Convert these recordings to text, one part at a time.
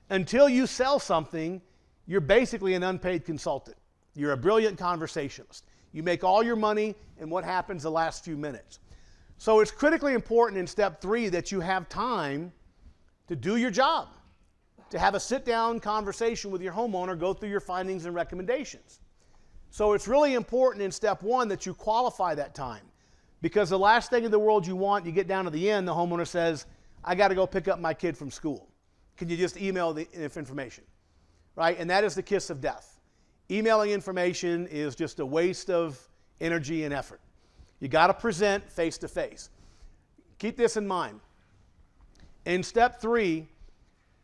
Until you sell something, you're basically an unpaid consultant. You're a brilliant conversationalist. You make all your money in what happens the last few minutes. So it's critically important in step 3 that you have time to do your job, to have a sit-down conversation with your homeowner, go through your findings and recommendations. So it's really important in step 1 that you qualify that time, because the last thing in the world you want, you get down to the end, the homeowner says, I got to go pick up my kid from school. Can you just email the information? Right? And that is the kiss of death. Emailing information is just a waste of energy and effort. You got to present face to face. Keep this in mind. In step 3,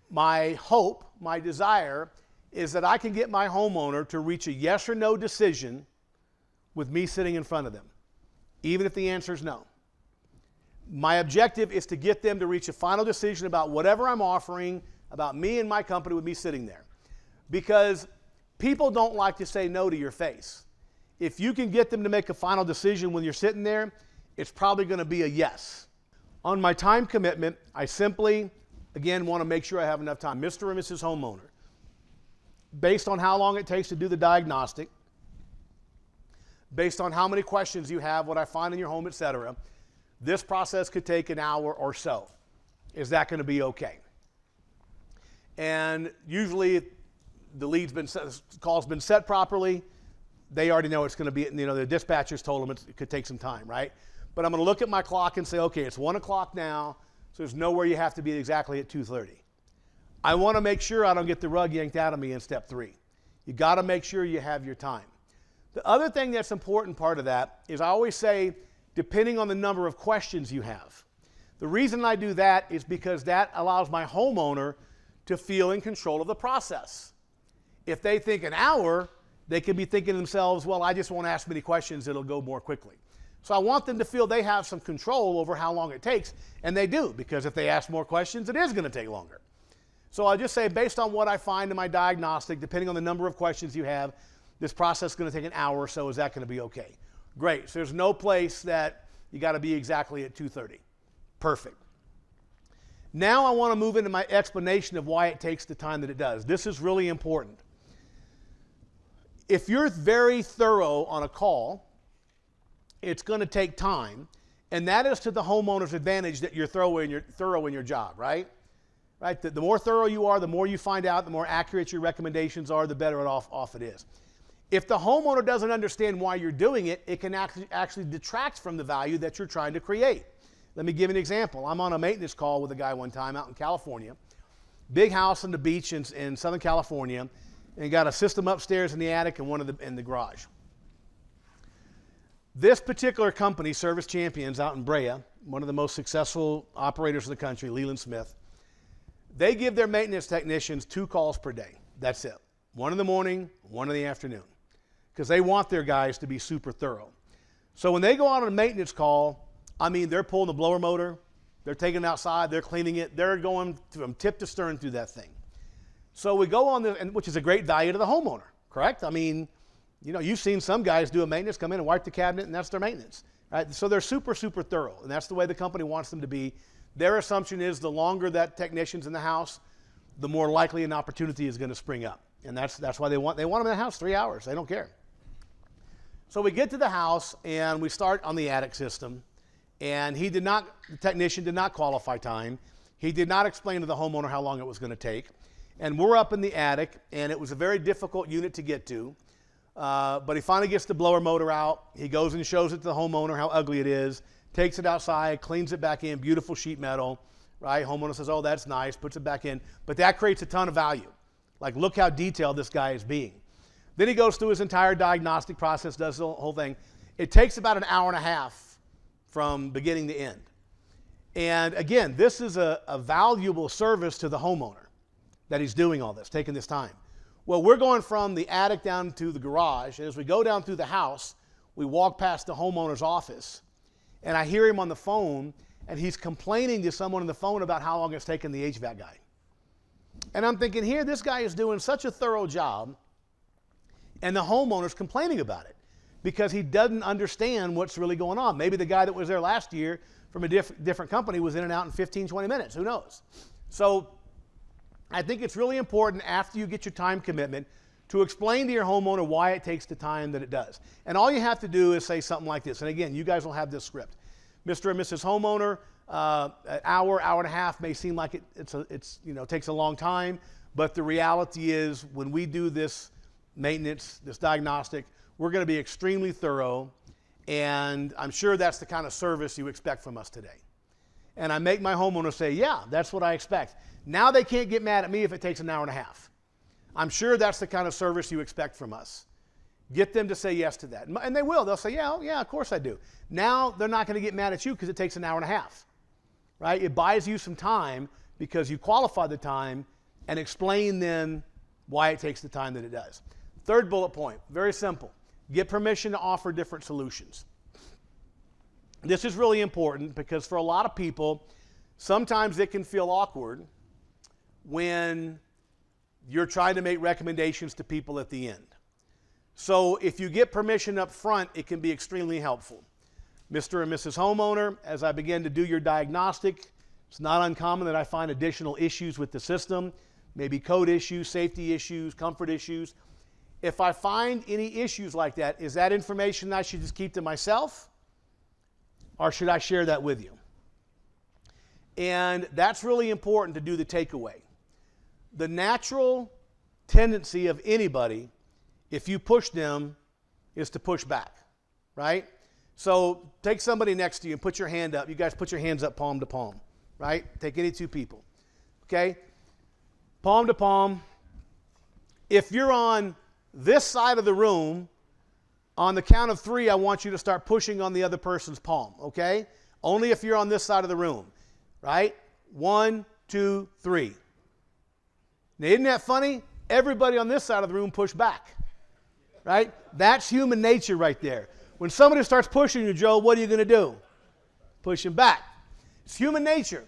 my hope, my desire, is that I can get my homeowner to reach a yes or no decision with me sitting in front of them, even if the answer is no. My objective is to get them to reach a final decision about whatever I'm offering, about me and my company with me sitting there. Because people don't like to say no to your face. If you can get them to make a final decision when you're sitting there, it's probably going to be a yes. On my time commitment, I simply, again, want to make sure I have enough time. Mr. or Mrs. Homeowner, based on how long it takes to do the diagnostic, based on how many questions you have, what I find in your home, etc., this process could take an hour or so. Is that going to be okay? And usually the lead's been set, call's been set properly. They already know it's going to be, the dispatchers told them it could take some time, right? But I'm going to look at my clock and say, okay, it's 1 o'clock now, so there's nowhere you have to be exactly at 2:30. I want to make sure I don't get the rug yanked out of me in step 3. You got to make sure you have your time. The other thing that's important part of that is I always say, depending on the number of questions you have. The reason I do that is because that allows my homeowner to feel in control of the process. If they think an hour, they could be thinking to themselves, well, I just won't ask many questions, it'll go more quickly. So I want them to feel they have some control over how long it takes, and they do, because if they ask more questions, it is going to take longer. So I'll just say, based on what I find in my diagnostic, depending on the number of questions you have, this process is going to take an hour or so. Is that going to be okay? Great. So there's no place that you got to be exactly at 2:30. Perfect. Now I want to move into my explanation of why it takes the time that it does. This is really important. If you're very thorough on a call, it's going to take time, and that is to the homeowner's advantage that you're thorough in your job, right? Right? The more thorough you are, the more you find out, the more accurate your recommendations are, the better off it is. If the homeowner doesn't understand why you're doing it, it can actually detract from the value that you're trying to create. Let me give you an example. I'm on a maintenance call with a guy one time out in California. Big house on the beach in Southern California, and he got a system upstairs in the attic and one in the garage. This particular company, Service Champions out in Brea, one of the most successful operators in the country, Leland Smith, they give their maintenance technicians 2 calls per day. That's it. 1 in the morning, 1 in the afternoon, because they want their guys to be super thorough. So when they go out on a maintenance call, I mean, they're pulling the blower motor, they're taking it outside, they're cleaning it, they're going from tip to stern through that thing. So we go on, which is a great value to the homeowner, correct? I mean, you've seen some guys do a maintenance, come in and wipe the cabinet, and that's their maintenance, right? So they're super, super thorough, and that's the way the company wants them to be. Their assumption is the longer that technician's in the house, the more likely an opportunity is going to spring up. And that's why they want them in the house 3 hours. They don't care. So we get to the house, and we start on the attic system. And the technician did not qualify time. He did not explain to the homeowner how long it was going to take. And we're up in the attic, and it was a very difficult unit to get to. But he finally gets the blower motor out. He goes and shows it to the homeowner how ugly it is, takes it outside, cleans it back in, beautiful sheet metal, right? Homeowner says, oh, that's nice, puts it back in. But that creates a ton of value. Like, look how detailed this guy is being. Then he goes through his entire diagnostic process, does the whole thing. It takes about an hour and a half from beginning to end. And again, this is a valuable service to the homeowner that he's doing all this, taking this time. Well, we're going from the attic down to the garage, and as we go down through the house, we walk past the homeowner's office, and I hear him on the phone, and he's complaining to someone on the phone about how long it's taken the HVAC guy. And I'm thinking, here, this guy is doing such a thorough job, and the homeowner's complaining about it because he doesn't understand what's really going on. Maybe the guy that was there last year from a different company was in and out in 15, 20 minutes. Who knows? So I think it's really important after you get your time commitment to explain to your homeowner why it takes the time that it does. And all you have to do is say something like this. And again, you guys will have this script. Mr. and Mrs. Homeowner, an hour and a half may seem like it takes a long time, but the reality is when we do this maintenance, this diagnostic, we're going to be extremely thorough, and I'm sure that's the kind of service you expect from us today. And I make my homeowner say, yeah, that's what I expect. Now they can't get mad at me if it takes an hour and a half. I'm sure that's the kind of service you expect from us. Get them to say yes to that. And they will. They'll say, yeah, of course I do. Now they're not going to get mad at you because it takes an hour and a half, right? It buys you some time because you qualify the time and explain then why it takes the time that it does. Third bullet point, very simple. Get permission to offer different solutions. This is really important because for a lot of people, sometimes it can feel awkward when you're trying to make recommendations to people at the end. So if you get permission up front, it can be extremely helpful. Mr. and Mrs. Homeowner, as I begin to do your diagnostic, it's not uncommon that I find additional issues with the system, maybe code issues, safety issues, comfort issues. If I find any issues like that, is that information I should just keep to myself, or should I share that with you? And that's really important to do the takeaway. The natural tendency of anybody, if you push them, is to push back, right? So take somebody next to you and put your hand up. You guys put your hands up palm to palm, right? Take any two people, okay? Palm to palm. If you're on this side of the room, on the count of 3, I want you to start pushing on the other person's palm, okay? Only if you're on this side of the room, right? 1, 2, 3. Now, isn't that funny? Everybody on this side of the room pushed back, right? That's human nature right there. When somebody starts pushing you, Joe, what are you going to do? Push him back. It's human nature.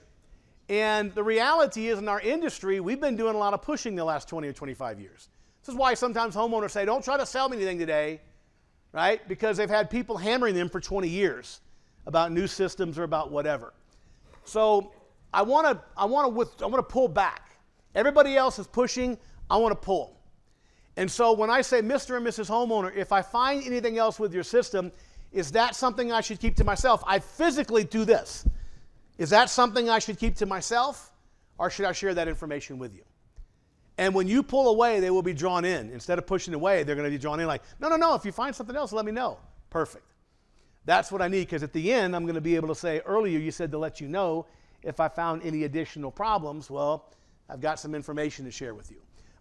And the reality is in our industry, we've been doing a lot of pushing the last 20 or 25 years. This is why sometimes homeowners say, don't try to sell me anything today, right? Because they've had people hammering them for 20 years about new systems or about whatever. So I want to pull back. Everybody else is pushing, I want to pull. And so when I say, Mr. and Mrs. Homeowner, if I find anything else with your system, is that something I should keep to myself? I physically do this. Is that something I should keep to myself, or should I share that information with you? And when you pull away, they will be drawn in. Instead of pushing away, they're going to be drawn in like, no, if you find something else, let me know. Perfect. That's what I need, because at the end, I'm going to be able to say, earlier you said to let you know if I found any additional problems. Well, I've got some information to share with you.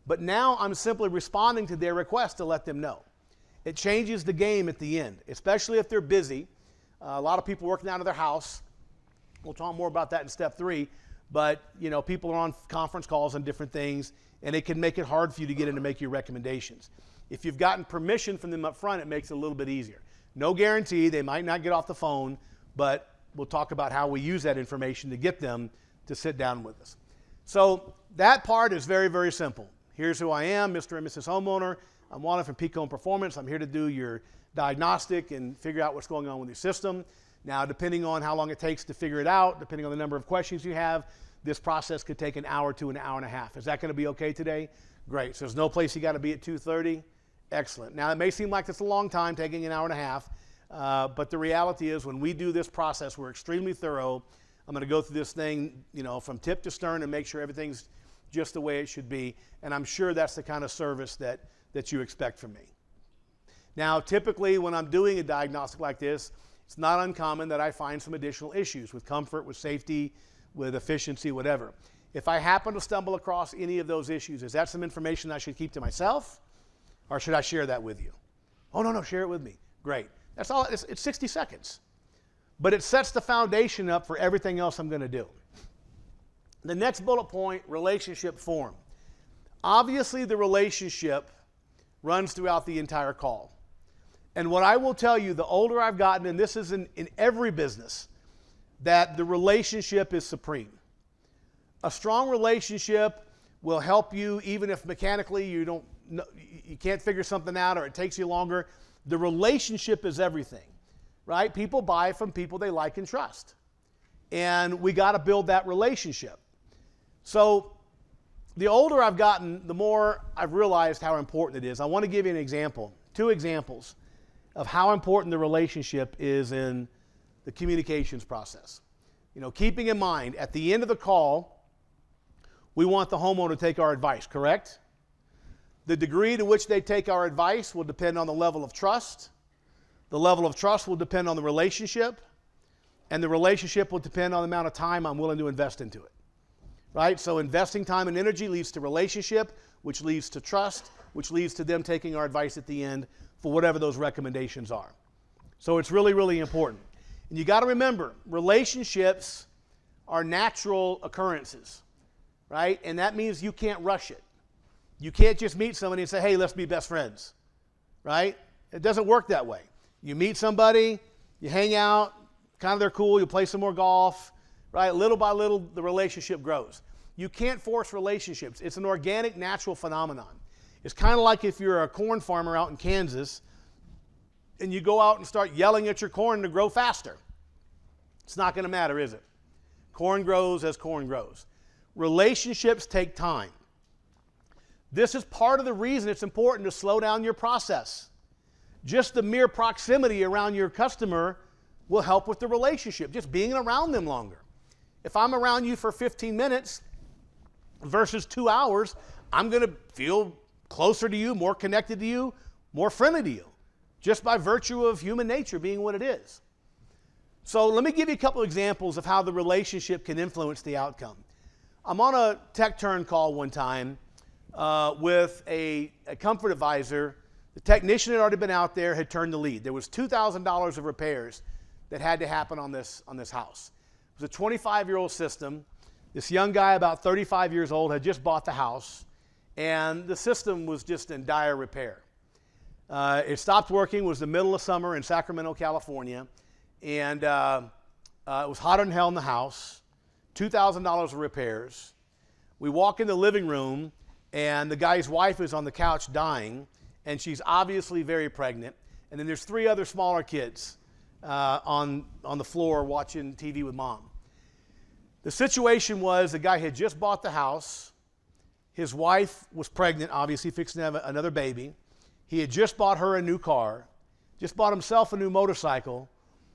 But now I'm simply responding to their request to let them know. It changes the game at the end, especially if they're busy. A lot of people working out of their house. We'll talk more about that in step 3. But, people are on conference calls and different things, and it can make it hard for you to get in to make your recommendations. If you've gotten permission from them up front, it makes it a little bit easier. No guarantee. They might not get off the phone, but we'll talk about how we use that information to get them to sit down with us. So that part is very, very simple. Here's who I am, Mr. and Mrs. Homeowner. I'm Weldon from Pico and Performance. I'm here to do your diagnostic and figure out what's going on with your system. Now, depending on how long it takes to figure it out, depending on the number of questions you have, this process could take an hour to an hour and a half. Is that going to be okay today? Great. So there's no place you got to be at 2:30? Excellent. Now, it may seem like it's a long time, taking an hour and a half, but the reality is when we do this process, we're extremely thorough. I'm going to go through this thing, from tip to stern and make sure everything's just the way it should be. And I'm sure that's the kind of service that you expect from me. Now, typically when I'm doing a diagnostic like this, it's not uncommon that I find some additional issues with comfort, with safety, with efficiency, whatever. If I happen to stumble across any of those issues, is that some information I should keep to myself, or should I share that with you? Oh, no, share it with me. Great. That's all. It's 60 seconds. But it sets the foundation up for everything else I'm going to do. The next bullet point, relationship form. Obviously, the relationship runs throughout the entire call. And what I will tell you, the older I've gotten, and this is in every business, that the relationship is supreme. A strong relationship will help you even if mechanically you can't figure something out or it takes you longer. The relationship is everything, right? People buy from people they like and trust. And we got to build that relationship. So The older I've gotten, the more I've realized how important it is. I want to give you an example, 2 examples of how important the relationship is in the communications process. You know, keeping in mind, at the end of the call, we want the homeowner to take our advice, correct? The degree to which they take our advice will depend on the level of trust. The level of trust will depend on the relationship, and the relationship will depend on the amount of time I'm willing to invest into it. Right? So investing time and energy leads to relationship, which leads to trust, which leads to them taking our advice at the end for whatever those recommendations are. So it's really, really important. And you got to remember, relationships are natural occurrences, right? And that means you can't rush it. You can't just meet somebody and say, hey, let's be best friends, right? It doesn't work that way. You meet somebody, you hang out, kind of they're cool, you play some more golf, right? Little by little, the relationship grows. You can't force relationships. It's an organic, natural phenomenon. It's kind of like if you're a corn farmer out in Kansas and you go out and start yelling at your corn to grow faster. It's not going to matter, is it? Corn grows as corn grows. Relationships take time. This is part of the reason it's important to slow down your process. Just the mere proximity around your customer will help with the relationship, just being around them longer. If I'm around you for 15 minutes versus 2 hours, I'm going to feel closer to you, more connected to you, more friendly to you, just by virtue of human nature being what it is. So let me give you a couple examples of how the relationship can influence the outcome. I'm on a tech turn call one time with a comfort advisor. The technician had already been out there, had turned the lead. There was $2,000 of repairs that had to happen on this house. It was a 25-year-old system. This young guy, about 35 years old, had just bought the house, and the system was just in dire repair. It stopped working. It was the middle of summer in Sacramento, California, and it was hotter than hell in the house, $2,000 of repairs. We walk in the living room, and the guy's wife is on the couch dying, and she's obviously very pregnant, and then there's 3 other smaller kids on the floor watching TV with mom. The situation was the guy had just bought the house. His wife was pregnant, obviously fixing to have another baby. He had just bought her a new car, just bought himself a new motorcycle.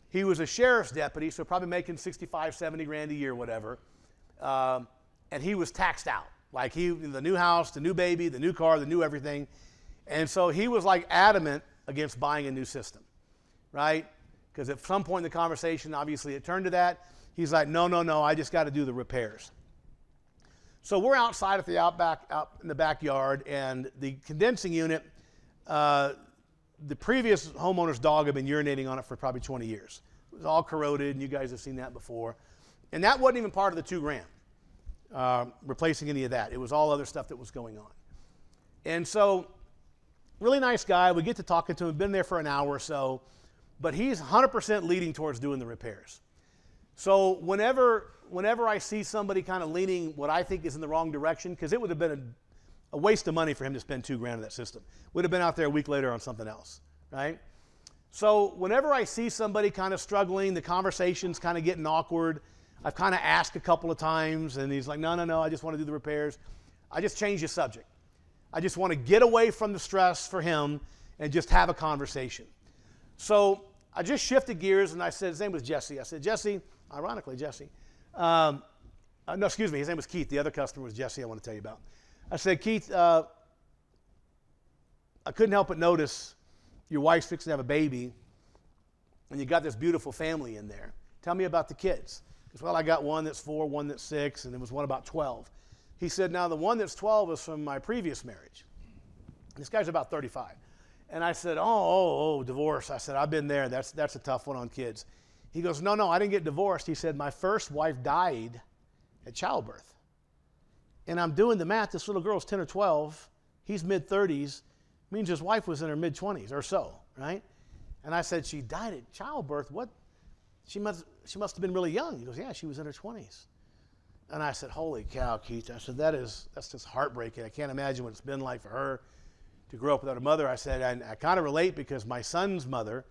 He was a sheriff's deputy, so probably making 65, 70 grand a year, whatever. And he was taxed out. Like the new house, the new baby, the new car, the new everything. And so he was like adamant against buying a new system, right? Because at some point in the conversation, obviously it turned to that. He's like, no, I just got to do the repairs. So we're outside at out in the backyard, and the condensing unit, the previous homeowner's dog had been urinating on it for probably 20 years. It was all corroded, and you guys have seen that before. And that wasn't even part of the $2 grand, replacing any of that. It was all other stuff that was going on. And so, really nice guy. We get to talking to him. Been there for an hour or so, but he's 100% leading towards doing the repairs. So whenever I see somebody kind of leaning what I think is in the wrong direction, because it would have been a waste of money for him to spend $2 grand on that system. Would have been out there a week later on something else, right? So whenever I see somebody kind of struggling, the conversation's kind of getting awkward, I've kind of asked a couple of times, and he's like, no, I just want to do the repairs. I just change the subject. I just want to get away from the stress for him and just have a conversation. So I just shifted gears, and I said, his name was Jesse. I said, Jesse, ironically, Jesse. No, excuse me, his name was Keith. The other customer was Jesse I want to tell you about. I said, Keith, I couldn't help but notice your wife's fixing to have a baby, and you got this beautiful family in there. Tell me about the kids. Because, well, I got one that's 4, one that's 6, and there was one about 12. He said, now the one that's 12 is from my previous marriage. This guy's about 35. And I said, oh, divorce. I said, I've been there. That's a tough one on kids. He goes, no, I didn't get divorced. He said, my first wife died at childbirth. And I'm doing the math. This little girl's 10 or 12. He's mid-30s. Means his wife was in her mid-20s or so, right? And I said, she died at childbirth. What? She must have been really young. He goes, yeah, she was in her 20s. And I said, holy cow, Keith. I said, that's just heartbreaking. I can't imagine what it's been like for her to grow up without a mother. I said, I kind of relate because my son's mother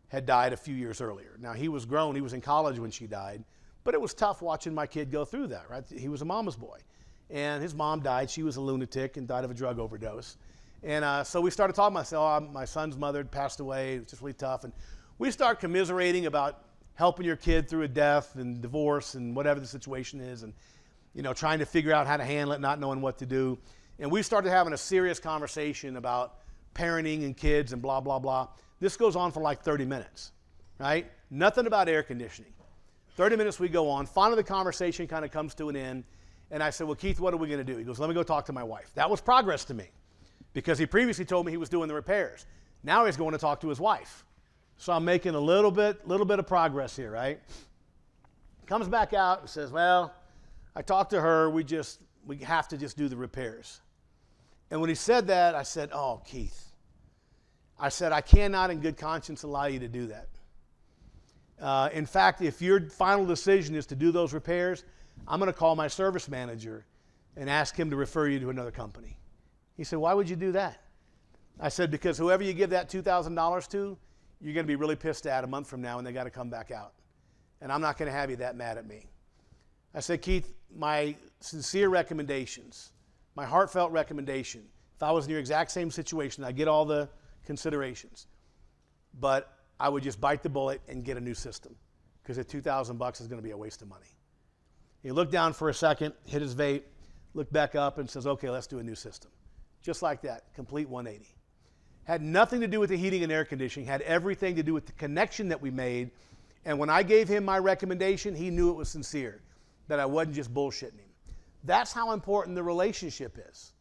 had died a few years earlier. Now, he was grown. He was in college when she died. But it was tough watching my kid go through that, right? He was a mama's boy. and his mom died. She was a lunatic and died of a drug overdose. And so we started talking. I said, oh, my son's mother had passed away. It was just really tough. And we start commiserating about helping your kid through a death and divorce and whatever the situation is, and trying to figure out how to handle it, not knowing what to do. And we started having a serious conversation about parenting and kids and blah, blah, blah. This goes on for like 30 minutes, right? Nothing about air conditioning. 30 minutes we go on. Finally, the conversation kind of comes to an end. And I said, well, Keith, what are we going to do? He goes, let me go talk to my wife. That was progress to me because he previously told me he was doing the repairs. Now he's going to talk to his wife. So I'm making a little bit of progress here, right? Comes back out and says, well, I talked to her. We have to just do the repairs. And when he said that, I said, oh, Keith. I said, I cannot in good conscience allow you to do that. In fact, if your final decision is to do those repairs, I'm going to call my service manager and ask him to refer you to another company. He said, why would you do that? I said, because whoever you give that $2,000 to, you're going to be really pissed at a month from now and they got to come back out. And I'm not going to have you that mad at me. I said, Keith, my sincere recommendations, my heartfelt recommendation, if I was in your exact same situation, I get all the considerations, but I would just bite the bullet and get a new system because at $2,000 is going to be a waste of money. He looked down for a second, hit his vape, looked back up and says, okay, let's do a new system. Just like that, complete 180. Had nothing to do with the heating and air conditioning, had everything to do with the connection that we made. And when I gave him my recommendation, he knew it was sincere, that I wasn't just bullshitting him. That's how important the relationship is.